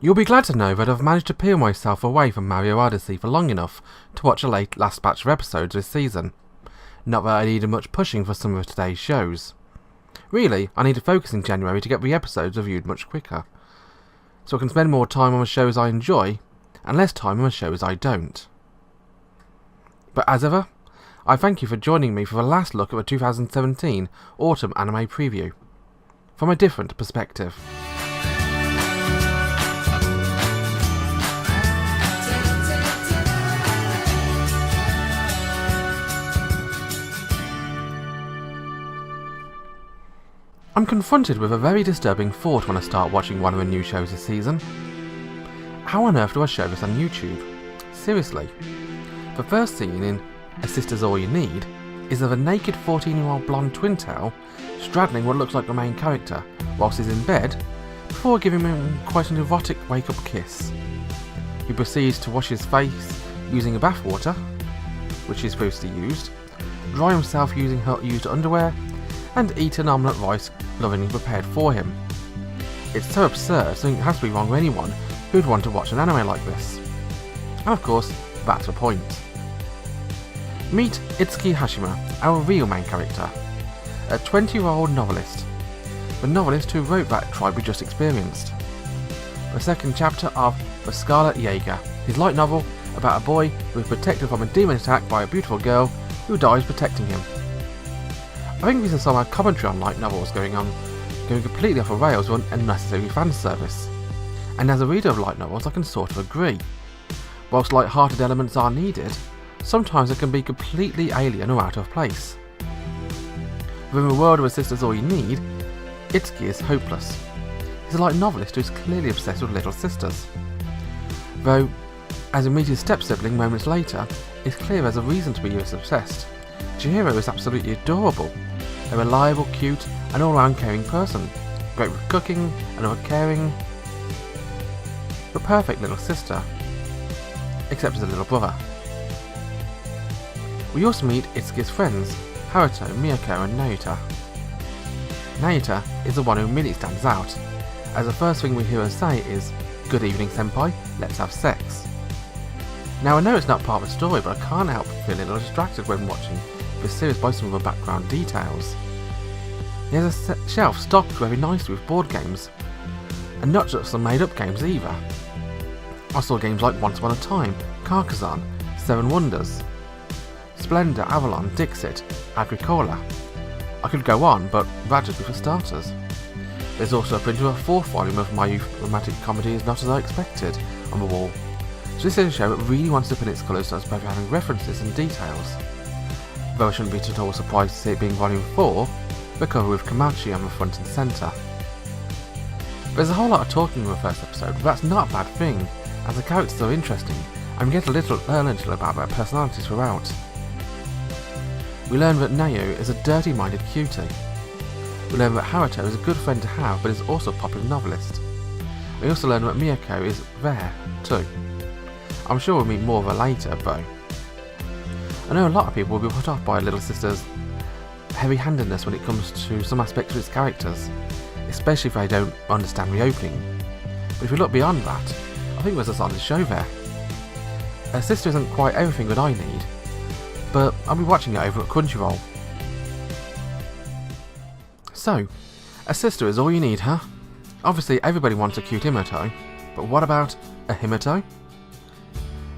You'll be glad to know that I've managed to peel myself away from Mario Odyssey for long enough to watch the last batch of episodes this season. Not that I needed much pushing for some of today's shows. Really, I need to focus in January to get the episodes reviewed much quicker, so I can spend more time on the shows I enjoy, and less time on the shows I don't. But as ever, I thank you for joining me for the last look at the 2017 Autumn Anime Preview, from a different perspective. I'm confronted with a very disturbing thought when I start watching one of the new shows this season. How on earth do I show this on YouTube? Seriously. The first scene in A Sister's All You Need is of a naked 14-year-old blonde twin tail straddling what looks like the main character whilst he's in bed, before giving him quite an erotic wake-up kiss. He proceeds to wash his face using a bathwater, which he's previously used, dry himself using her used underwear, and eat an omelette rice lovingly prepared for him. It's so absurd, something has to be wrong with anyone who'd want to watch an anime like this. And of course, that's the point. Meet Itsuki Hashima, our real main character, a 20-year-old novelist, the novelist who wrote that tribe we just experienced. The second chapter of The Scarlet Jaeger, his light novel about a boy who is protected from a demon attack by a beautiful girl who dies protecting him. I think this is some commentary on light novels going completely off the rails with unnecessary fan service. And as a reader of light novels, I can sort of agree. Whilst light-hearted elements are needed, sometimes they can be completely alien or out of place. Within the world of A Sister's All You Need, Itsuki is hopeless. He's a light novelist who is clearly obsessed with little sisters. Though, as we meet his step-sibling moments later, it's clear there's a reason to be this obsessed. Chihiro is absolutely adorable, a reliable, cute, and all-round caring person, great with cooking and other caring, the perfect little sister, except as a little brother. We also meet Itsuki's friends, Haruto, Miyako, and Naota. Naota is the one who immediately stands out, as the first thing we hear her say is, "Good evening, senpai, let's have sex." Now I know it's not part of the story, but I can't help feeling a little distracted when watching this series by some of the background details. He has a shelf stocked very nicely with board games, and not just some made up games either. I saw games like Once Upon a Time, Carcassonne, Seven Wonders, Splendor, Avalon, Dixit, Agricola. I could go on, but that just be for starters. There's also a print of a fourth volume of My Youth Romantic Comedy Is Not As I Expected on the wall, so this is a show that really wants to pin its colours as both having references and details. Though I shouldn't be at all surprised to see it being volume 4, the cover with Komachi on the front and centre. There's a whole lot of talking in the first episode, but that's not a bad thing, as the characters are interesting, and we get learn a little about their personalities throughout. We learn that Nayo is a dirty-minded cutie. We learn that Haruto is a good friend to have, but is also a popular novelist. We also learn that Miyako is there, too. I'm sure we'll meet more of her later, though. I know a lot of people will be put off by a little sister's heavy-handedness when it comes to some aspects of its characters, especially if they don't understand the opening. But if we look beyond that, I think there's a solid show there. Her sister isn't quite everything that I need, but I'll be watching it over at Crunchyroll. So, a sister is all you need, huh? Obviously everybody wants a cute Himoto, but what about a Himoto?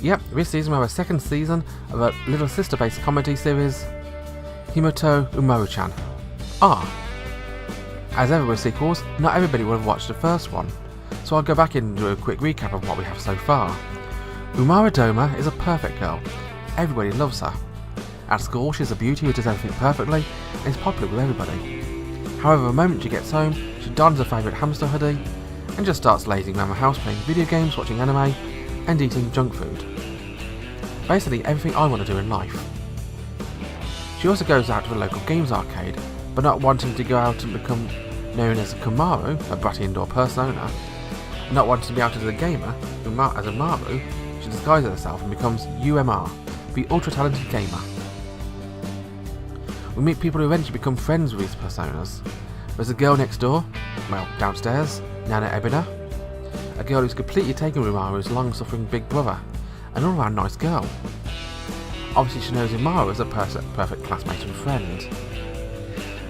Yep, this season we have a second season of a little sister-based comedy series, Himoto Umaru-chan. As ever with sequels, not everybody will have watched the first one, so I'll go back and do a quick recap of what we have so far. Umaru Doma is a perfect girl. Everybody loves her. At school, she's a beauty who does everything perfectly and is popular with everybody. However, the moment she gets home, she dons her favourite hamster hoodie and just starts lazing around the house playing video games, watching anime, and eating junk food. Basically everything I want to do in life. She also goes out to the local games arcade, but not wanting to go out and become known as a Kumaru, a bratty indoor persona, and not wanting to be out as a gamer, as a Maru, she disguises herself and becomes UMR, the ultra-talented gamer. We meet people who eventually become friends with these personas. There's a girl next door, well, downstairs, Nana Ebina, a girl who's completely taken Umaru's long-suffering big brother, an all-round nice girl. Obviously she knows Umaru as a perfect classmate and friend.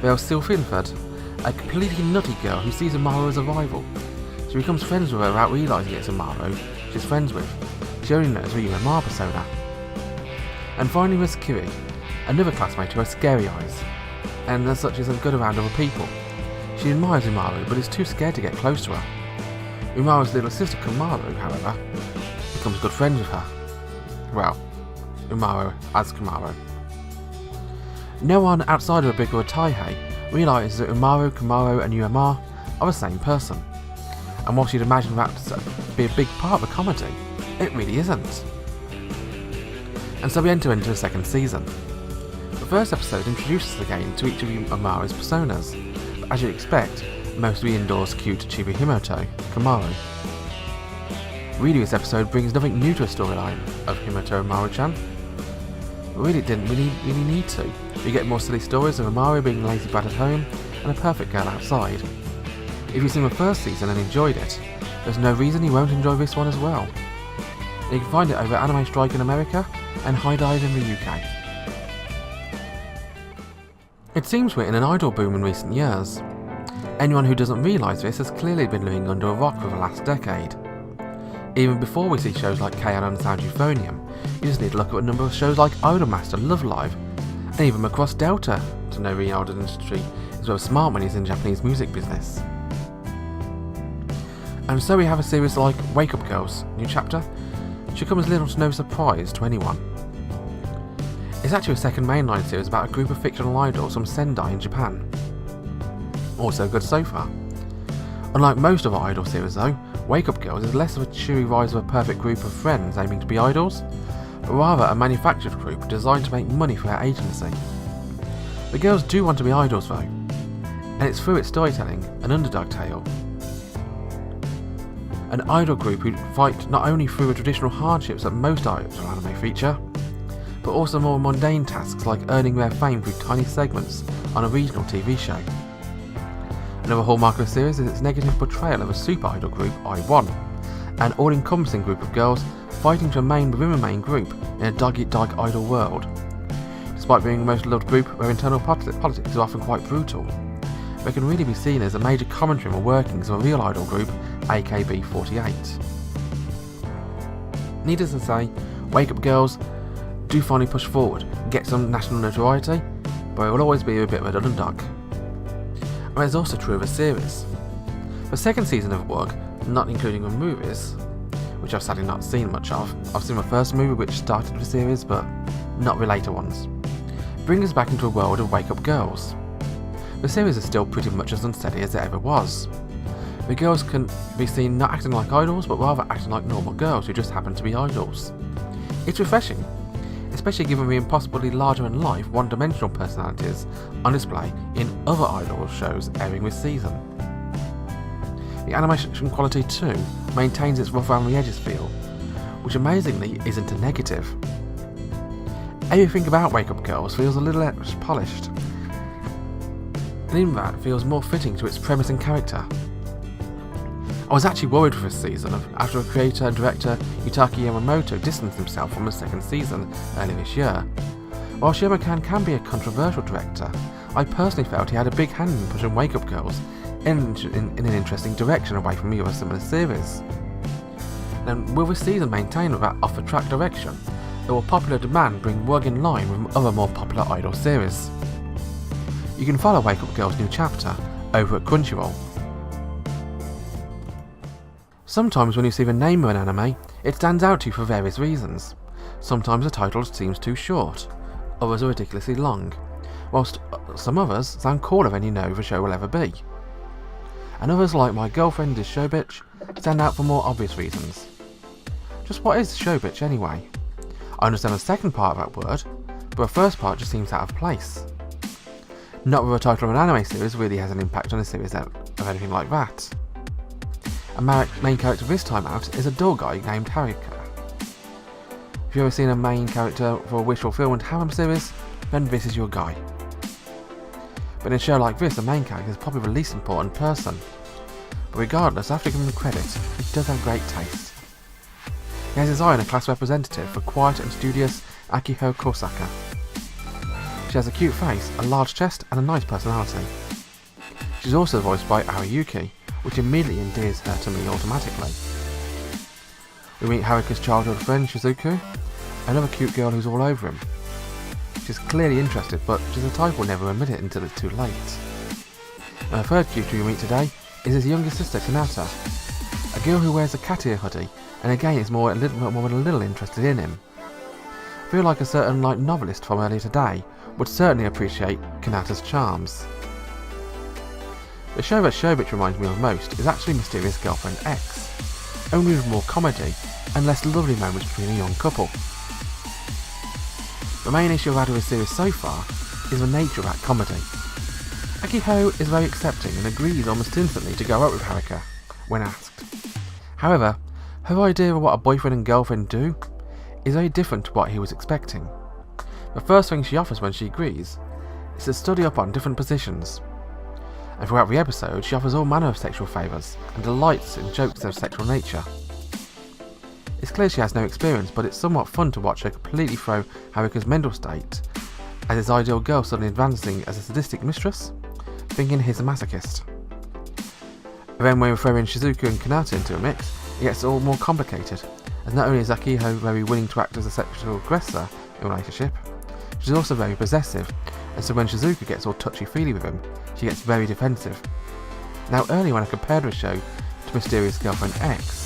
There's Sylphinford, a completely nutty girl who sees Umaru as a rival. She becomes friends with her without realising it's Umaru she's friends with. She only knows her UMR persona. And finally Miss Kiri, another classmate who has scary eyes, and as such isn't good around other people. She admires Umaru but is too scared to get close to her. Umaru's little sister Kamaru, however, becomes good friends with her. Well, Umaru as Kamaru. No one outside of Abiko Taihei realises that Umaru, Kamaru and UMR are the same person. And whilst you'd imagine that to be a big part of the comedy, it really isn't. And so we enter into the second season. The first episode introduces us again to each of Umaru's personas, but as you'd expect, mostly indoors cute chibi Himoto, Kamaru. Really this episode brings nothing new to a storyline of Himoto Umaru-chan. Really it didn't really need to. We get more silly stories of Umaru being lazy brat at home and a perfect girl outside. If you've seen the first season and enjoyed it, there's no reason you won't enjoy this one as well. You can find it over Anime Strike in America and High Dive in the UK. It seems we're in an idol boom in recent years. Anyone who doesn't realise this has clearly been living under a rock for the last decade. Even before we see shows like K-On! And Sound Euphonium, you just need to look at a number of shows like Idolmaster, Love Live, and even Macross Delta to know the idol industry is where smart money is in Japanese music business. And so we have a series like Wake Up Girls, new chapter, should come as little to no surprise to anyone. It's actually a second mainline series about a group of fictional idols from Sendai in Japan. Also good so far. Unlike most of our idol series though, Wake Up Girls is less of a cheery rise of a perfect group of friends aiming to be idols, but rather a manufactured group designed to make money for our agency. The girls do want to be idols though, and it's through its storytelling an underdog tale. An idol group who fight not only through the traditional hardships that most idol anime feature, but also more mundane tasks like earning their fame through tiny segments on a regional TV show. Another hallmark of the series is its negative portrayal of a super idol group, I-1, an all-encompassing group of girls fighting to remain within the main group in a dog-eat-dog idol world. Despite being the most loved group where internal politics is often quite brutal, they can really be seen as a major commentary on the workings of a real idol group, AKB48. Needless to say, Wake Up Girls do finally push forward and get some national notoriety, but it will always be a bit of an underdog. And it's also true of the series. The second season of work, not including the movies, which I've sadly not seen much of, I've seen the first movie which started the series, but not the later ones, brings us back into a world of Wake Up Girls. The series is still pretty much as unsteady as it ever was. The girls can be seen not acting like idols, but rather acting like normal girls who just happen to be idols. It's refreshing, especially given the impossibly larger-than-life, one-dimensional personalities on display in other idol shows airing this season. The animation quality too maintains its rough around the edges feel, which amazingly isn't a negative. Everything about Wake Up Girls feels a little less polished, and even that feels more fitting to its premise and character. I was actually worried for this season after the creator and director Yutaka Yamamoto distanced himself from the second season earlier this year. While Shima-kan can be a controversial director, I personally felt he had a big hand in pushing Wake Up Girls in an interesting direction away from the other similar series. Now, will this season maintain that off-the-track direction, or will popular demand bring work in line with other more popular idol series? You can follow Wake Up Girls' new chapter over at Crunchyroll. Sometimes when you see the name of an anime, it stands out to you for various reasons. Sometimes the title seems too short, others are ridiculously long, whilst some others sound cooler than you know the show will ever be. And others, like My Girlfriend is Sho-bitch, stand out for more obvious reasons. Just what is Sho-bitch anyway? I understand the second part of that word, but the first part just seems out of place. Not that the title of an anime series really has an impact on a series of anything like that. A main character this time out is a door guy named Harika. If you've ever seen a main character for a Wish Fulfillment harem series, then this is your guy. But in a show like this, the main character is probably the least important person. but regardless, after giving him credit, he does have great taste. He has his eye on a class representative for quiet and studious Akiho Kosaka. She has a cute face, a large chest, and a nice personality. She's also voiced by Ariyuki, which immediately endears her to me automatically. We meet Haruka's childhood friend Shizuku, another cute girl who's all over him. She's clearly interested, but she's the type who will never admit it until it's too late. And the third cutie we meet today is his younger sister Kanata, a girl who wears a cat ear hoodie, and again is more a little interested in him. I feel like a certain light novelist from earlier today would certainly appreciate Kanata's charms. The show that Sho-bitch reminds me of most is actually Mysterious Girlfriend X, only with more comedy and less lovely moments between a young couple. The main issue I've had with this series so far is the nature of that comedy. Akiho is very accepting and agrees almost instantly to go out with Haruka when asked. However, her idea of what a boyfriend and girlfriend do is very different to what he was expecting. The first thing she offers when she agrees is to study up on different positions, and throughout the episode she offers all manner of sexual favours and delights in jokes of sexual nature. It's clear she has no experience, but it's somewhat fun to watch her completely throw Haruka's mental state as his ideal girl suddenly advancing as a sadistic mistress, thinking he's a masochist. Then when we throw in Shizuku and Kanata into a mix, it gets all more complicated, as not only is Akiho very willing to act as a sexual aggressor in a relationship, she's also very possessive, and so when Shizuku gets all touchy-feely with him, she gets very defensive. Now earlier when I compared the show to Mysterious Girlfriend X,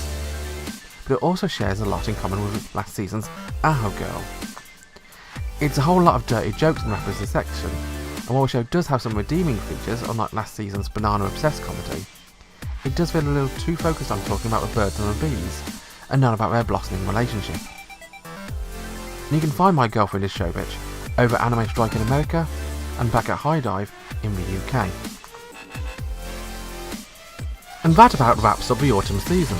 but it also shares a lot in common with last season's Aho Girl. It's a whole lot of dirty jokes and references section, and while the show does have some redeeming features, unlike last season's banana obsessed comedy, it does feel a little too focused on talking about the birds and the bees, and not about their blossoming relationship. And you can find My Girlfriend is Sho-bitch over at Anime Strike in America, and back at High Dive in the UK. And that about wraps up the autumn season.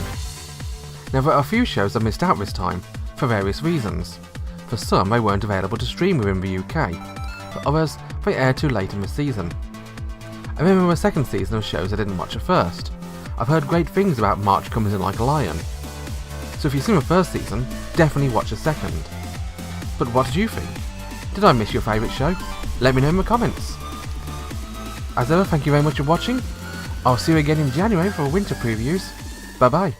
Now there are a few shows I missed out this time, for various reasons. For some they weren't available to stream within the UK, for others they aired too late in the season. I remember the second season of shows I didn't watch at first. I've heard great things about March Comes In Like a Lion, so if you've seen the first season, definitely watch the second. But what did you think? Did I miss your favourite show? Let me know in the comments. As ever, thank you very much for watching. I'll see you again in January for winter previews. Bye bye.